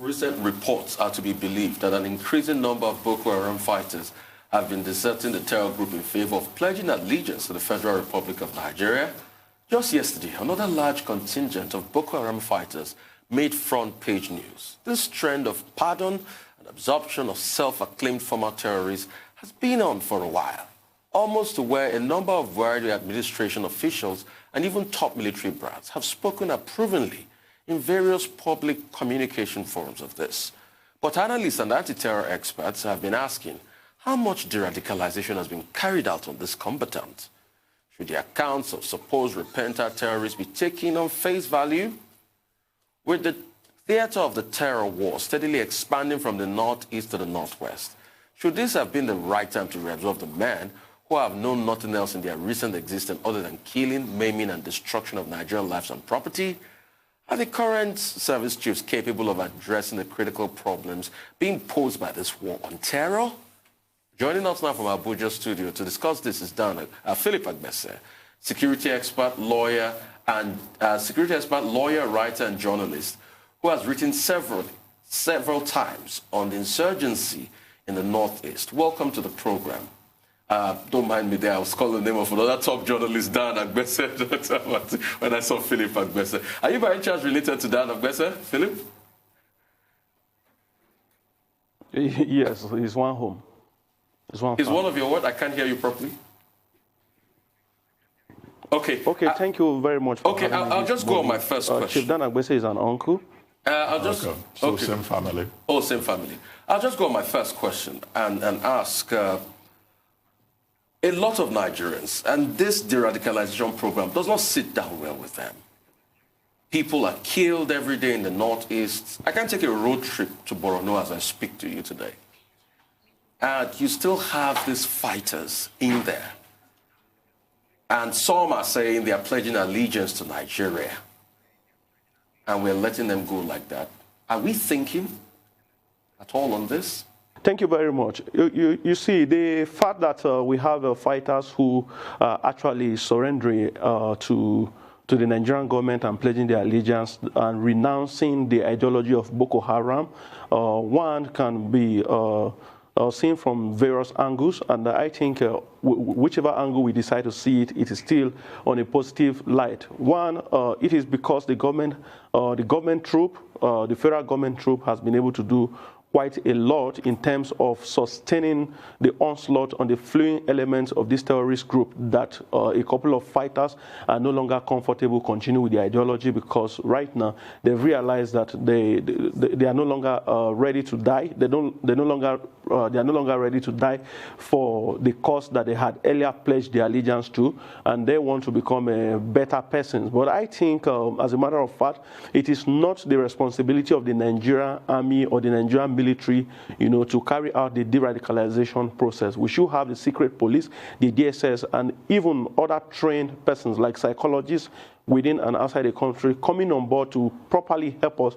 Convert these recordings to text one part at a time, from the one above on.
recent reports are to be believed that an increasing number of Boko Haram fighters have been deserting the terror group in favor of pledging allegiance to the Federal Republic of Nigeria. Just yesterday, another large contingent of Boko Haram fighters made front-page news. This trend of pardon and absorption of self-acclaimed former terrorists has been on for a while, almost to where a number of worthy administration officials and even top military brass have spoken approvingly in various public communication forums of this. But analysts and anti-terror experts have been asking how much de-radicalization has been carried out on this combatant. Should the accounts of supposed repentant terrorists be taken on face value? With the theater of the terror war steadily expanding from the northeast to the northwest, should this have been the right time to reabsorb the men who have known nothing else in their recent existence other than killing, maiming, and destruction of Nigerian lives and property? Are the current service chiefs capable of addressing the critical problems being posed by this war on terror? Joining us now from our Abuja studio to discuss this is Philip Agbese, security expert, lawyer, writer, and journalist, who has written several times on the insurgency in the Northeast. Welcome to the program. Don't mind me there, I was calling the name of another top journalist, Dan Agbese, when I saw Philip Agbese. Are you by any chance related to Dan Agbese, Philip? Yes, he's one home. He's one of your what? I can't hear you properly. Okay. Okay, thank you very much for Okay, I'll just go on my first question. Chief Dan Agbese is an uncle. So same family. Oh, same family. I'll just go on my first question and ask a lot of Nigerians, and this de-radicalization program does not sit down well with them. People are killed every day in the Northeast. I can take a road trip to Borno as I speak to you today. And you still have these fighters in there. And some are saying they are pledging allegiance to Nigeria. And we're letting them go like that. Are we thinking at all on this? Thank you very much. You see, the fact that we have fighters who are actually surrendering to the Nigerian government and pledging their allegiance and renouncing the ideology of Boko Haram, one can be seen from various angles, and I think whichever angle we decide to see it, it is still on a positive light. One, it is because the government troop, the federal government troop, has been able to do quite a lot in terms of sustaining the onslaught on the fleeing elements of this terrorist group, that a couple of fighters are no longer comfortable continue with the ideology, because right now they've realized that they are no longer ready to die. They are no longer ready to die for the cause that they had earlier pledged their allegiance to, and they want to become a better persons. But I think, as a matter of fact, it is not the responsibility of the Nigerian army or the Nigerian military, to carry out the de-radicalization process. We should have the secret police, the DSS, and even other trained persons like psychologists within and outside the country coming on board to properly help us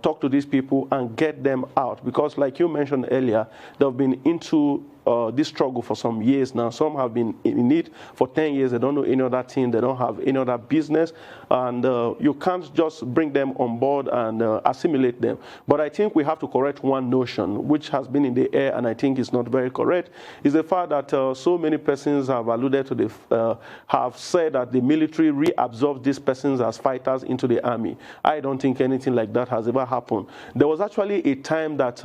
talk to these people and get them out. Because like you mentioned earlier, they've been into this struggle for some years now. Some have been in it for 10 years. They don't know any other thing. They don't have any other business. And you can't just bring them on board and assimilate them. But I think we have to correct one notion, which has been in the air, and I think is not very correct, is the fact that so many persons have alluded to have said that the military reabsorbs these persons as fighters into the army. I don't think anything like that has ever happened. There was actually a time that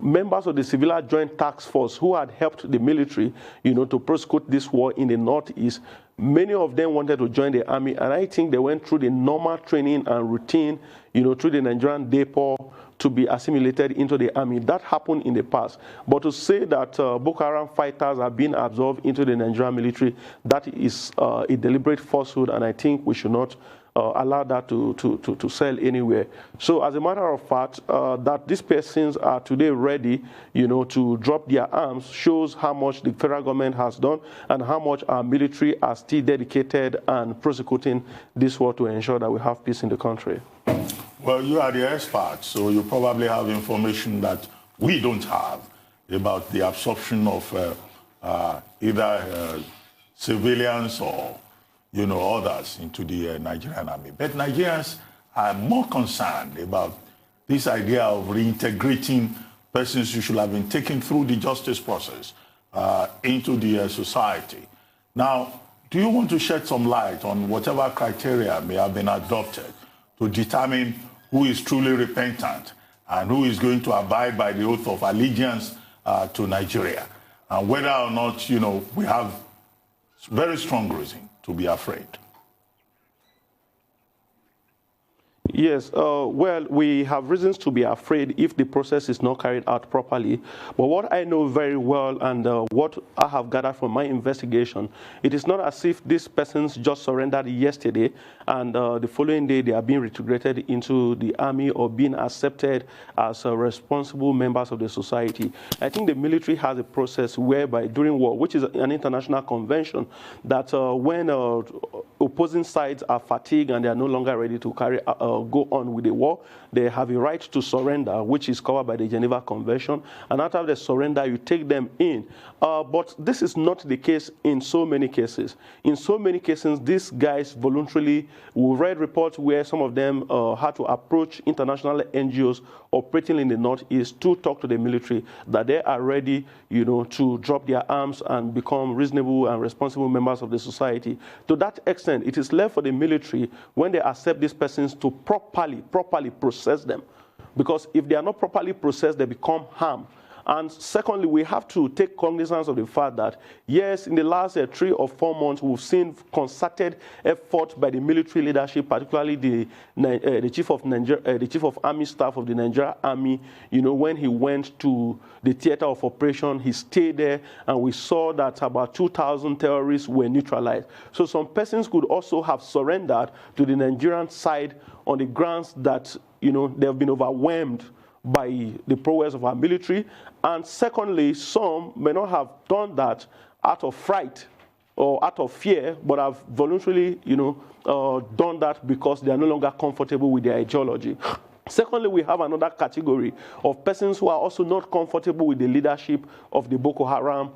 members of the Civilian Joint Task Force who had helped the military, to prosecute this war in the Northeast, many of them wanted to join the army, and I think they went through the normal training and routine, through the Nigerian depot to be assimilated into the army. That happened in the past. But to say that Boko Haram fighters are being absorbed into the Nigerian military, that is a deliberate falsehood, and I think we should not allow that to sell anywhere. So as a matter of fact, that these persons are today ready, to drop their arms shows how much the federal government has done and how much our military are still dedicated and prosecuting this war to ensure that we have peace in the country. Well, you are the expert, so you probably have information that we don't have about the absorption of either civilians or others into the Nigerian army. But Nigerians are more concerned about this idea of reintegrating persons who should have been taken through the justice process into the society. Now, do you want to shed some light on whatever criteria may have been adopted to determine who is truly repentant and who is going to abide by the oath of allegiance to Nigeria, and whether or not, you know, we have very strong reason to be afraid? Yes, well, we have reasons to be afraid if the process is not carried out properly. But what I know very well, and what I have gathered from my investigation, it is not as if these persons just surrendered yesterday and the following day they are being reintegrated into the army or being accepted as responsible members of the society. I think the military has a process whereby during war, which is an international convention, that when opposing sides are fatigued and they are no longer ready to go on with the war, they have a right to surrender, which is covered by the Geneva Convention. And after they surrender, you take them in. But this is not the case in so many cases. In so many cases, these guys voluntarily, we read reports where some of them had to approach international NGOs operating in the Northeast to talk to the military that they are ready, you know, to drop their arms and become reasonable and responsible members of the society. To that extent, it is left for the military, when they accept these persons, to properly process them. Because if they are not properly processed, they become harm. And secondly, we have to take cognizance of the fact that, yes, in the last 3 or 4 months, we've seen concerted effort by the military leadership, particularly the chief of army staff of the Nigerian Army. You know, when he went to the theater of operation, he stayed there, and we saw that about 2,000 terrorists were neutralized. So some persons could also have surrendered to the Nigerian side on the grounds that, you know, they have been overwhelmed by the prowess of our military. And secondly, some may not have done that out of fright or out of fear, but have voluntarily, you know, done that because they are no longer comfortable with their ideology. Secondly, we have another category of persons who are also not comfortable with the leadership of the Boko Haram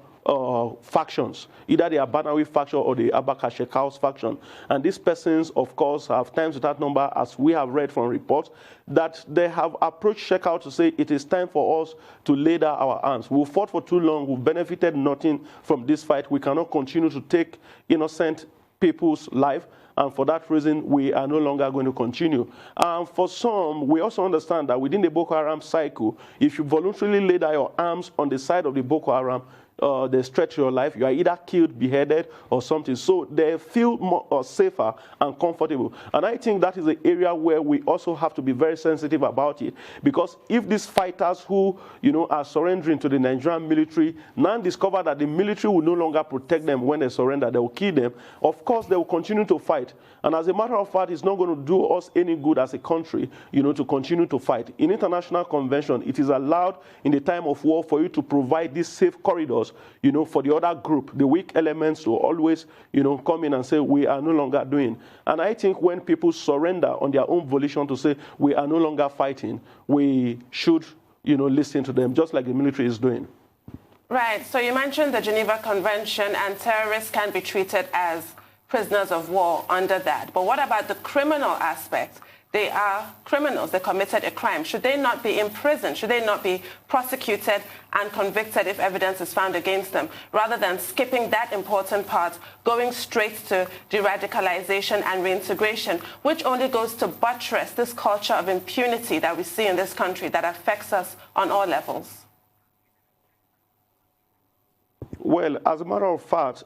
factions, either the Abanawi faction or the Abaka-Shekau's faction. And these persons, of course, have times without number, as we have read from reports, that they have approached Shekau to say it is time for us to lay down our arms. We've fought for too long. We've benefited nothing from this fight. We cannot continue to take innocent people's life. And for that reason, we are no longer going to continue. And for some, we also understand that within the Boko Haram cycle, if you voluntarily lay down your arms on the side of the Boko Haram, they stretch your life. You are either killed, beheaded, or something. So they feel more safer and comfortable. And I think that is the area where we also have to be very sensitive about it. Because if these fighters who, you know, are surrendering to the Nigerian military now discover that the military will no longer protect them when they surrender, they will kill them, of course they will continue to fight. And as a matter of fact, it's not going to do us any good as a country, you know, to continue to fight. In international convention, it is allowed in the time of war for you to provide these safe corridors, you know, for the other group, the weak elements, to always, you know, come in and say, we are no longer doing. And I think when people surrender on their own volition to say, we are no longer fighting, we should, you know, listen to them, just like the military is doing. Right. So you mentioned the Geneva Convention, and terrorists can be treated as prisoners of war under that. But what about the criminal aspect? They are criminals. They committed a crime. Should they not be imprisoned? Should they not be prosecuted and convicted if evidence is found against them, rather than skipping that important part, going straight to de-radicalization and reintegration, which only goes to buttress this culture of impunity that we see in this country that affects us on all levels? Well, as a matter of fact,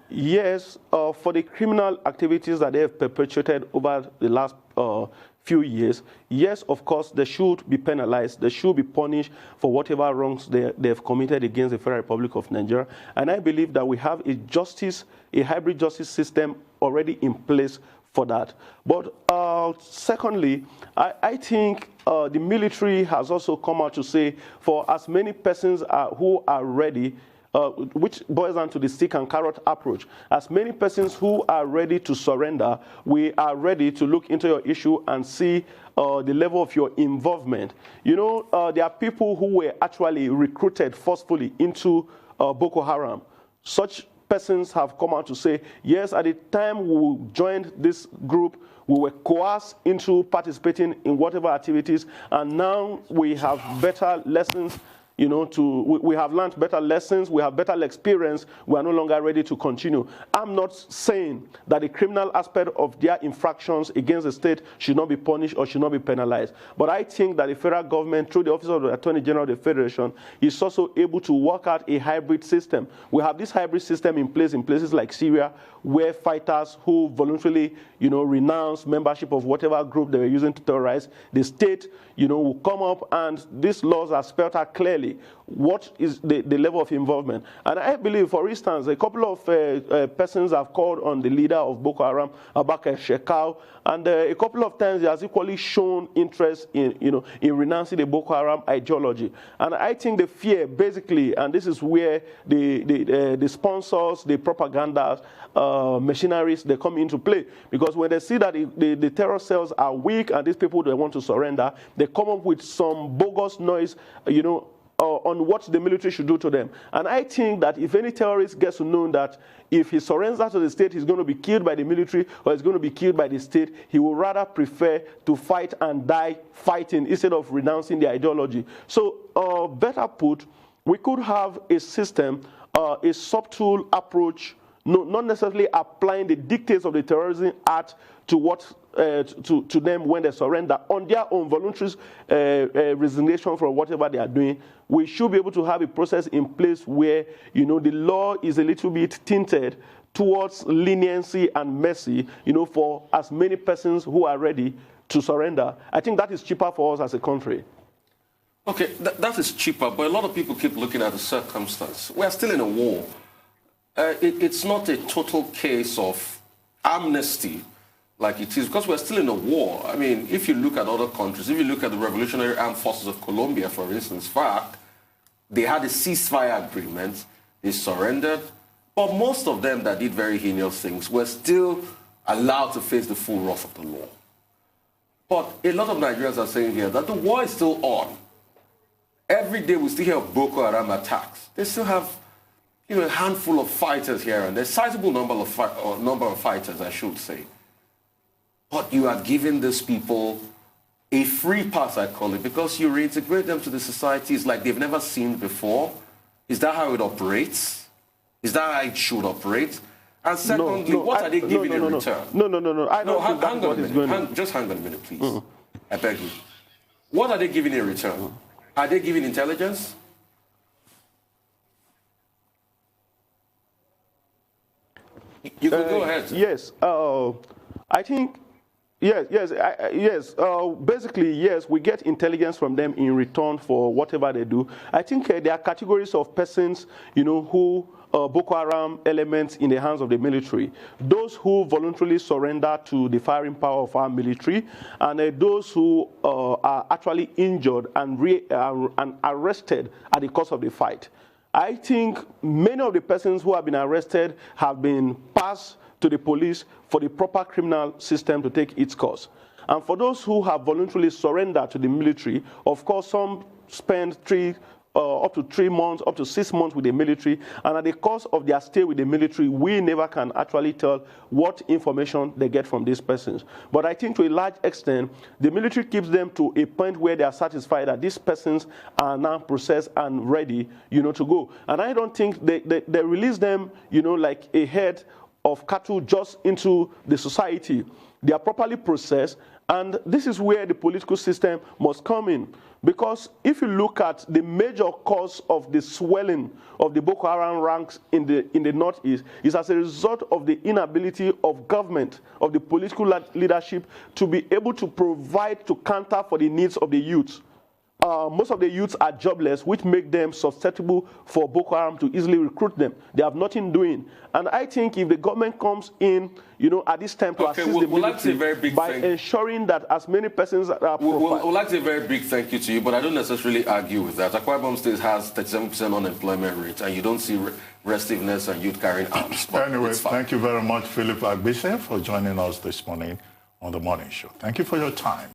yes, for the criminal activities that they have perpetrated over the last few years, yes, of course, they should be penalized. They should be punished for whatever wrongs they have committed against the Federal Republic of Nigeria. And I believe that we have a hybrid justice system already in place for that. But secondly, I think the military has also come out to say, for as many persons who are ready, which boils down to the stick and carrot approach. As many persons who are ready to surrender, we are ready to look into your issue and see the level of your involvement. You know, there are people who were actually recruited forcefully into Boko Haram. Such persons have come out to say, yes, at the time we joined this group, we were coerced into participating in whatever activities, and now we have better lessons, you know, we have learned better lessons, we have better experience, we are no longer ready to continue. I'm not saying that the criminal aspect of their infractions against the state should not be punished or should not be penalized. But I think that the federal government, through the Office of the Attorney General of the Federation, is also able to work out a hybrid system. We have this hybrid system in place in places like Syria, where fighters who voluntarily, you know, renounce membership of whatever group they were using to terrorize the state, you know, will come up, and these laws are spelled out clearly what is the level of involvement. And I believe, for instance, a couple of persons have called on the leader of Boko Haram, Agbese Shekau, and a couple of times he has equally shown interest in, you know, in renouncing the Boko Haram ideology. And I think the fear, basically, and this is where the sponsors, the propaganda machineries, they come into play, because when they see that the terror cells are weak and these people, they want to surrender, they come up with some bogus noise, you know, on what the military should do to them. And I think that if any terrorist gets to know that if he surrenders to the state, he's going to be killed by the military or he's going to be killed by the state, he will rather prefer to fight and die fighting instead of renouncing the ideology. So, better put, we could have a system, a subtle approach, not necessarily applying the dictates of the Terrorism Act to what to them when they surrender on their own voluntary resignation from whatever they are doing. We should be able to have a process in place where, you know, the law is a little bit tinted towards leniency and mercy, you know, for as many persons who are ready to surrender. I think that is cheaper for us as a country. Okay, that is cheaper, but a lot of people keep looking at the circumstance. We are still in a war. It's not a total case of amnesty like it is, because we're still in a war. I mean, if you look at other countries, if you look at the Revolutionary Armed Forces of Colombia, for instance, FARC, they had a ceasefire agreement, they surrendered, but most of them that did very heinous things were still allowed to face the full wrath of the law. But a lot of Nigerians are saying here that the war is still on. Every day we still hear of Boko Haram attacks. They still have, you know, a handful of fighters here, and there's a sizable number of fighters, I should say. But you are giving these people a free pass, I call it, because you reintegrate them to the societies like they've never seen before. Is that how it operates? Is that how it should operate? And secondly, what are they giving in return? No. I don't think that's what is going on. Just hang on a minute, please. I beg you. What are they giving in return? Are they giving intelligence? You can go ahead. Yes. I think, yes. Basically, yes, we get intelligence from them in return for whatever they do. I think there are categories of persons, you know, who Boko Haram elements in the hands of the military. Those who voluntarily surrender to the firing power of our military, and those who are actually injured and arrested at the course of the fight. I think many of the persons who have been arrested have been passed to the police for the proper criminal system to take its course. And for those who have voluntarily surrendered to the military, of course, some spend up to 3 months, up to 6 months with the military, and at the course of their stay with the military, we never can actually tell what information they get from these persons. But I think to a large extent, the military keeps them to a point where they are satisfied that these persons are now processed and ready, you know, to go. And I don't think they release them, you know, like a herd of cattle just into the society. They are properly processed, and this is where the political system must come in. Because if you look at the major cause of the swelling of the Boko Haram ranks in the Northeast, is as a result of the inability of government, of the political leadership, to be able to provide, to counter for the needs of the youth. Most of the youths are jobless, which make them susceptible for Boko Haram to easily recruit them. They have nothing doing. And I think if the government comes in, you know, at this time to assist the military by ensuring that as many persons are profiled. We'd like to say a very big thank you to you, but I don't necessarily argue with that. Akwa Ibom State has 37% unemployment rate, and you don't see restiveness and youth carrying arms. Anyway, thank you very much, Philip Agbese, for joining us this morning on The Morning Show. Thank you for your time.